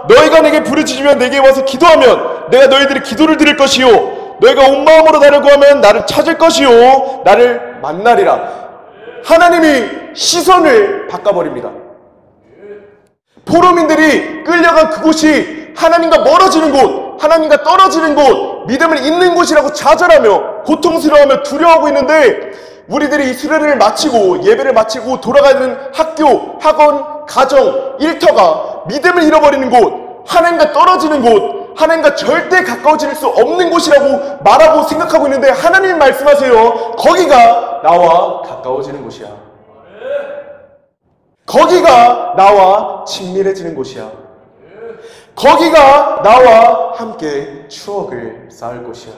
너희가 내게 부르짖으며 내게 와서 기도하면 내가 너희들의 기도를 들을 것이요 너희가 온 마음으로 나를 구하면 나를 찾을 것이요 나를 만나리라. 하나님이 시선을 바꿔버립니다. 포로민들이 끌려간 그곳이 하나님과 멀어지는 곳, 하나님과 떨어지는 곳, 믿음을 잃는 곳이라고 좌절하며 고통스러워하며 두려워하고 있는데, 우리들이 이 수련회를 마치고 예배를 마치고 돌아가는 학교, 학원, 가정, 일터가 믿음을 잃어버리는 곳, 하나님과 떨어지는 곳, 하나님과 절대 가까워질 수 없는 곳이라고 말하고 생각하고 있는데, 하나님 말씀하세요. 거기가 나와 가까워지는 곳이야. 거기가 나와 친밀해지는 곳이야. 거기가 나와 함께 추억을 쌓을 곳이야.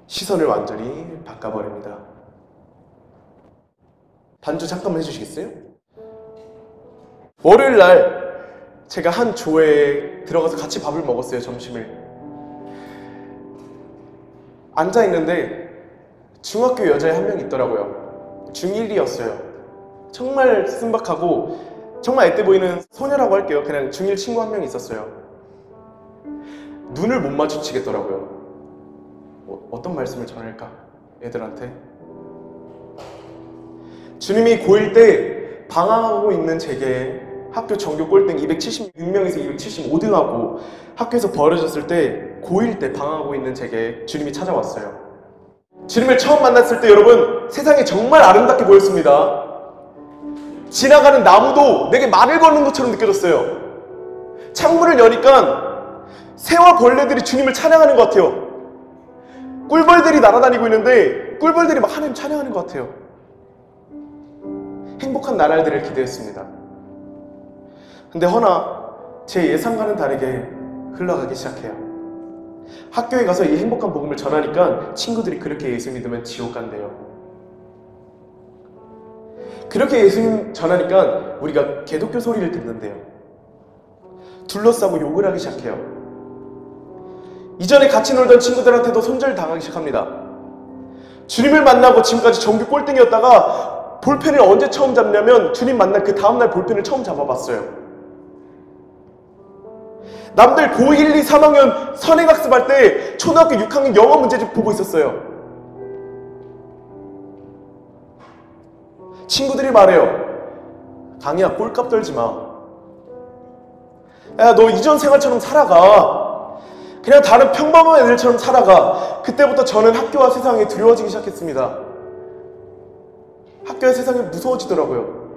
시선을 완전히 바꿔버립니다. 반주 잠깐만 해주시겠어요? 월요일날 제가 한 조회에 들어가서 같이 밥을 먹었어요. 점심을 앉아있는데 중학교 여자애 한 명 있더라고요. 중1이었어요. 정말 순박하고 정말 애때 보이는 소녀라고 할게요. 그냥 중1 친구 한 명 있었어요. 눈을 못 마주치겠더라고요. 어떤 말씀을 전할까? 애들한테 주님이 고1 때 방황하고 있는 제게 학교 전교 꼴등 276명에서 275등하고 학교에서 벌어졌을 때 고1 때 방황하고 있는 제게 주님이 찾아왔어요. 주님을 처음 만났을 때 여러분 세상이 정말 아름답게 보였습니다. 지나가는 나무도 내게 말을 거는 것처럼 느껴졌어요. 창문을 여니까 새와 벌레들이 주님을 찬양하는 것 같아요. 꿀벌들이 날아다니고 있는데 꿀벌들이 막 하나님 찬양하는 것 같아요. 행복한 나날들을 기대했습니다. 근데 허나 제 예상과는 다르게 흘러가기 시작해요. 학교에 가서 이 행복한 복음을 전하니까 친구들이 그렇게 예수 믿으면 지옥 간대요. 그렇게 예수님 전하니까 우리가 개독교 소리를 듣는데요. 둘러싸고 욕을 하기 시작해요. 이전에 같이 놀던 친구들한테도 손절당하기 시작합니다. 주님을 만나고 지금까지 전교 꼴등이었다가 볼펜을 언제 처음 잡냐면 주님 만난 그 다음날 볼펜을 처음 잡아봤어요. 남들 고1, 2, 3학년 선행학습할 때 초등학교 6학년 영어 문제집 보고 있었어요. 친구들이 말해요. 강희야, 꼴값 떨지 마. 야, 너 이전 생활처럼 살아가. 그냥 다른 평범한 애들처럼 살아가. 그때부터 저는 학교와 세상이 두려워지기 시작했습니다. 학교와 세상이 무서워지더라고요.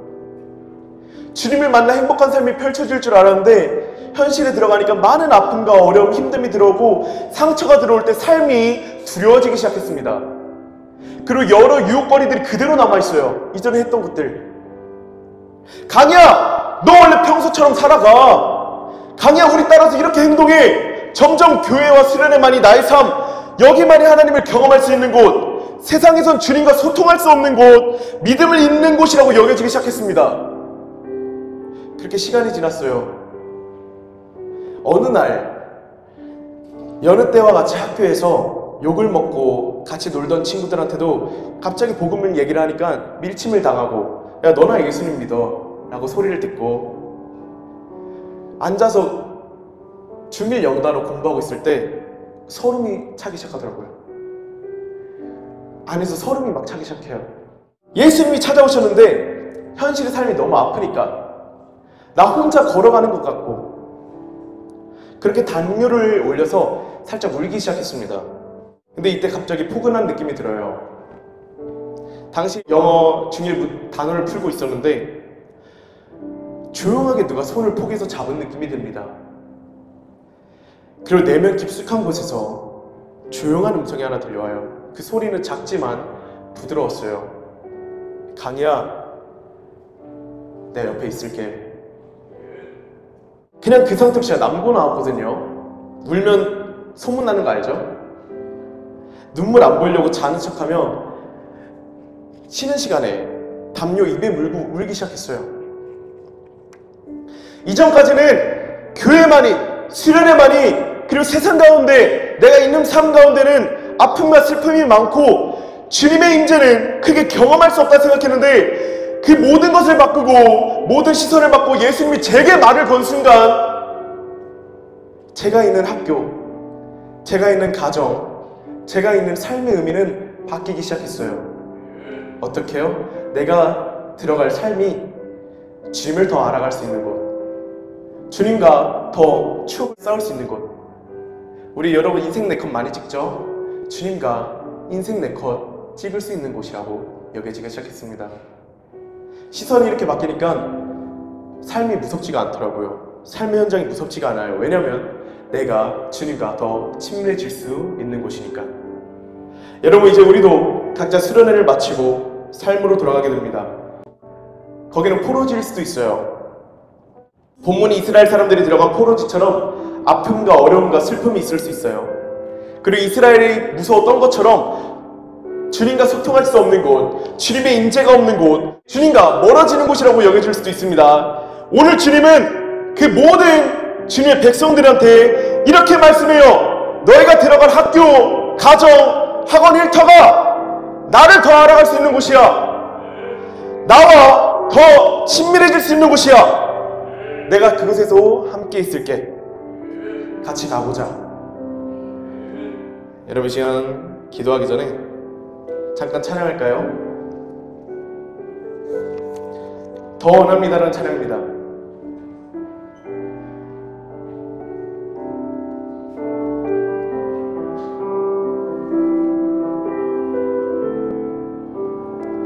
주님을 만나 행복한 삶이 펼쳐질 줄 알았는데 현실에 들어가니까 많은 아픔과 어려움, 힘듦이 들어오고 상처가 들어올 때 삶이 두려워지기 시작했습니다. 그리고 여러 유혹거리들이 그대로 남아있어요. 이전에 했던 것들. 강희야, 너 원래 평소처럼 살아가. 강희야, 우리 따라서 이렇게 행동해. 점점 교회와 수련회만이 나의 삶, 여기만이 하나님을 경험할 수 있는 곳, 세상에선 주님과 소통할 수 없는 곳, 믿음을 잇는 곳이라고 여겨지기 시작했습니다. 그렇게 시간이 지났어요. 어느 날 여느 때와 같이 학교에서 욕을 먹고 같이 놀던 친구들한테도 갑자기 복음을 얘기를 하니까 밀침을 당하고, 야, 너나 예수님 믿어 라고 소리를 듣고 앉아서 중1 영단어 공부하고 있을 때 서름이 차기 시작하더라고요. 안에서 서름이 막 차기 시작해요. 예수님이 찾아오셨는데 현실의 삶이 너무 아프니까 나 혼자 걸어가는 것 같고 그렇게 담요를 올려서 살짝 울기 시작했습니다. 근데 이때 갑자기 포근한 느낌이 들어요. 당시 영어 중1 단어를 풀고 있었는데 조용하게 누가 손을 포개서 잡은 느낌이 듭니다. 그리고 내면 깊숙한 곳에서 조용한 음성이 하나 들려와요. 그 소리는 작지만 부드러웠어요. 강희야, 내 옆에 있을게. 그냥 그 상태로 제가 남고 나왔거든요. 울면 소문나는 거 알죠? 눈물 안 보이려고 자는 척하며 쉬는 시간에 담요 입에 물고 울기 시작했어요. 이전까지는 교회만이, 수련회만이, 그리고 세상 가운데 내가 있는 삶 가운데는 아픔과 슬픔이 많고 주님의 임재는 크게 경험할 수 없다 생각했는데 그 모든 것을 바꾸고 모든 시선을 바꾸고 예수님이 제게 말을 건 순간 제가 있는 학교, 제가 있는 가정, 제가 있는 삶의 의미는 바뀌기 시작했어요. 어떻게요? 내가 들어갈 삶이 주님을 더 알아갈 수 있는 곳, 주님과 더 추억을 쌓을 수 있는 곳. 우리 여러분 인생 4컷 많이 찍죠? 주님과 인생 4컷 찍을 수 있는 곳이라고 여겨지기 시작했습니다. 시선이 이렇게 바뀌니까 삶이 무섭지가 않더라고요. 삶의 현장이 무섭지가 않아요. 왜냐면 내가 주님과 더 친밀해질 수 있는 곳이니까. 여러분, 이제 우리도 각자 수련회를 마치고 삶으로 돌아가게 됩니다. 거기는 포로지일 수도 있어요. 본문이 이스라엘 사람들이 들어간 포로지처럼 아픔과 어려움과 슬픔이 있을 수 있어요. 그리고 이스라엘이 무서웠던 것처럼 주님과 소통할 수 없는 곳, 주님의 임재가 없는 곳, 주님과 멀어지는 곳이라고 여겨질 수도 있습니다. 오늘 주님은 그 모든 주님의 백성들한테 이렇게 말씀해요. 너희가 들어갈 학교, 가정, 학원 일터가 나를 더 알아갈 수 있는 곳이야. 나와 더 친밀해질 수 있는 곳이야. 내가 그곳에서 함께 있을게. 같이 가보자. 여러분, 이 시간 기도하기 전에 잠깐 찬양할까요? 더 원합니다라는 찬양입니다.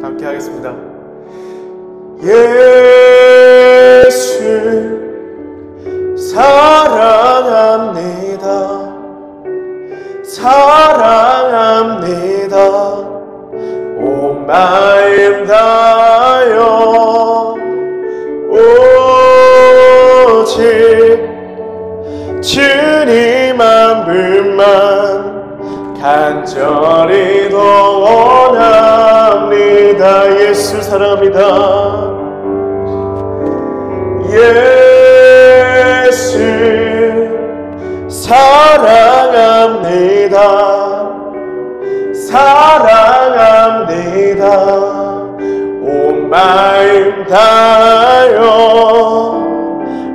함께 하겠습니다. 예수 사랑합니다. 사랑합니다. 온 마음 다하여 오직 주님 한 분만 간절히 더 원합니다. 예수 사랑합니다. 예수 사랑합니다. 사랑합니다. 온 마음 다하여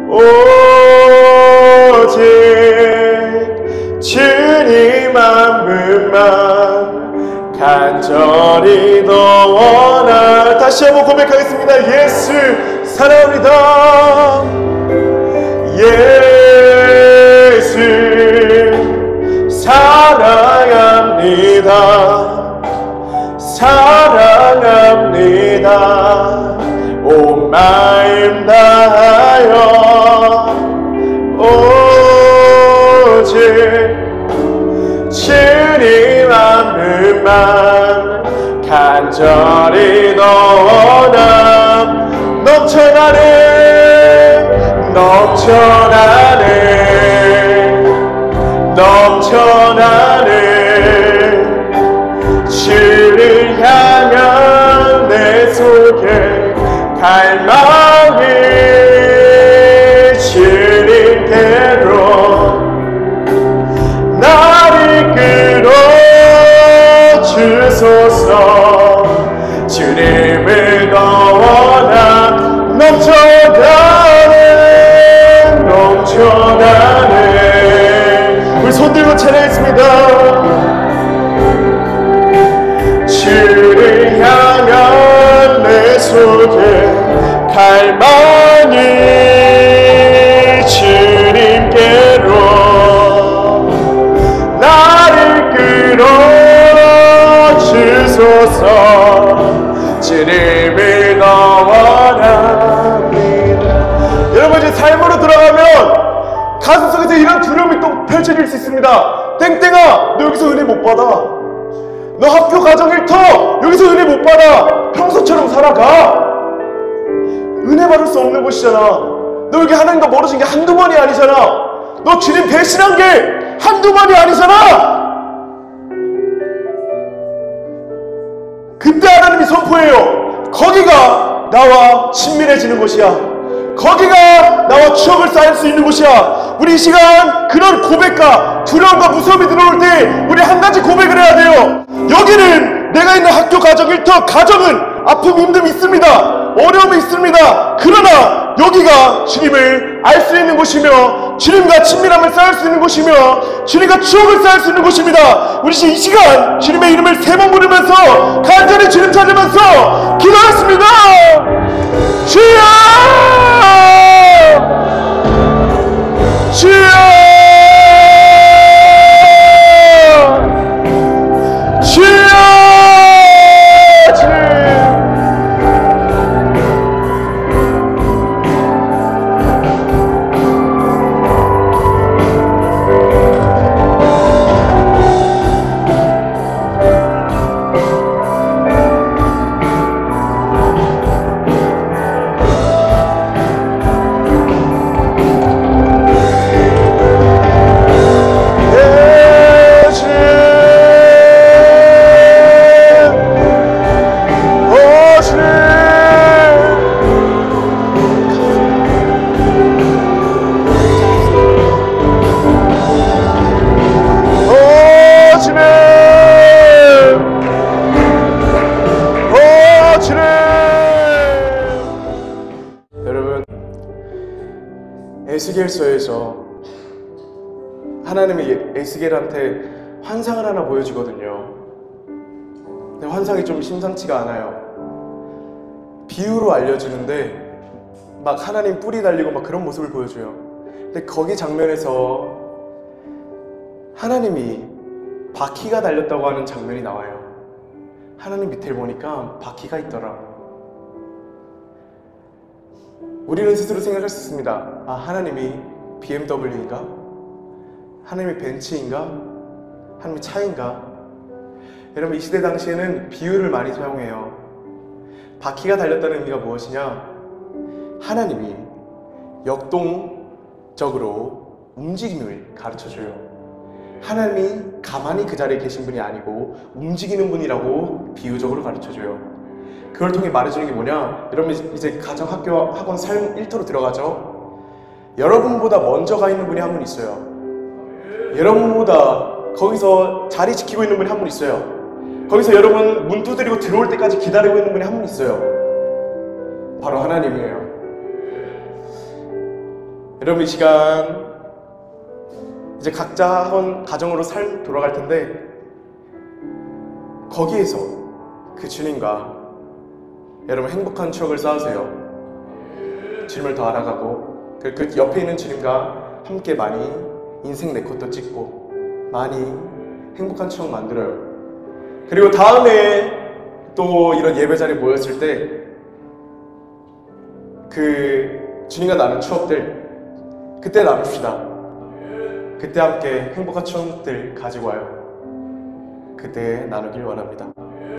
오직 주님 한 분만 간절히 더 원하. 다시 한번 고백하겠습니다. 예수 사랑합니다. 예수 사랑합니다. 사랑합니다. 온 마음 다하여 오직 주님 한 분만 간절히 더 원함. 넘쳐나는 주를 향한 내 속에 갈망이 주님께로 나를 끌어 주소서. 주님을 더 원함. 넘쳐나는 우리 손들고 찬양했습니다. 주를 향한 내 속에 갈망이 주님께로 나를 끌어 주소서. 주님을 더 원합니다. 여러분 이제 삶으로 돌아가면 가슴속에서 이런 두려움이 또 펼쳐질 수 있습니다. 땡땡아, 너 여기서 은혜 못 받아. 너 학교 가정 일터 여기서 은혜 못 받아. 평소처럼 살아가. 은혜 받을 수 없는 곳이잖아. 너 여기 하나님과 멀어진 게 한두 번이 아니잖아. 너 주님 배신한 게 한두 번이 아니잖아. 그때 하나님이 선포해요. 거기가 나와 친밀해지는 곳이야. 거기가 나와 추억을 쌓을 수 있는 곳이야. 우리 이 시간 그런 고백과 두려움과 무서움이 들어올 때 우리 한 가지 고백을 해야 돼요. 여기는 내가 있는 학교 가정 일터 가정은 아픔 힘듦이 있습니다. 어려움이 있습니다. 그러나 여기가 주님을 알 수 있는 곳이며 주님과 친밀함을 쌓을 수 있는 곳이며 주님과 추억을 쌓을 수 있는 곳입니다. 우리 이 시간 주님의 이름을 3번 부르면서 간절히 주님 찾으면서 기도했습니다. 주여! 주여! 주여! 에스겔서에서 하나님이 에스겔한테 환상을 하나 보여주거든요. 근데 환상이 좀 심상치가 않아요. 비유로 알려주는데 막 하나님 뿔이 달리고 막 그런 모습을 보여줘요. 근데 거기 장면에서 하나님이 바퀴가 달렸다고 하는 장면이 나와요. 하나님 밑에 보니까 바퀴가 있더라. 우리는 스스로 생각할 수 있습니다. 아, 하나님이 BMW인가? 하나님이 벤츠인가? 하나님이 차인가? 여러분, 이 시대 당시에는 비유를 많이 사용해요. 바퀴가 달렸다는 의미가 무엇이냐? 하나님이 역동적으로 움직임을 가르쳐줘요. 하나님이 가만히 그 자리에 계신 분이 아니고 움직이는 분이라고 비유적으로 가르쳐줘요. 그걸 통해 말해주는 게 뭐냐? 여러분, 이제 가정, 학교, 학원, 삶 1터로 들어가죠. 여러분보다 먼저 가 있는 분이 한 분 있어요. 여러분보다 거기서 자리 지키고 있는 분이 한 분 있어요. 거기서 여러분 문 두드리고 들어올 때까지 기다리고 있는 분이 한 분 있어요. 바로 하나님이에요. 여러분, 이 시간 이제 각자 학원, 가정으로 삶 돌아갈 텐데, 거기에서 그 주님과 여러분 행복한 추억을 쌓으세요. 주님을 더 알아가고 그 옆에 있는 주님과 함께 많이 인생 네컷도 찍고 많이 행복한 추억 만들어요. 그리고 다음에 또 이런 예배 자리에 모였을 때 그 주님과 나눈 추억들 그때 나눕시다. 그때 함께 행복한 추억들 가지고 와요. 그때 나누길 원합니다.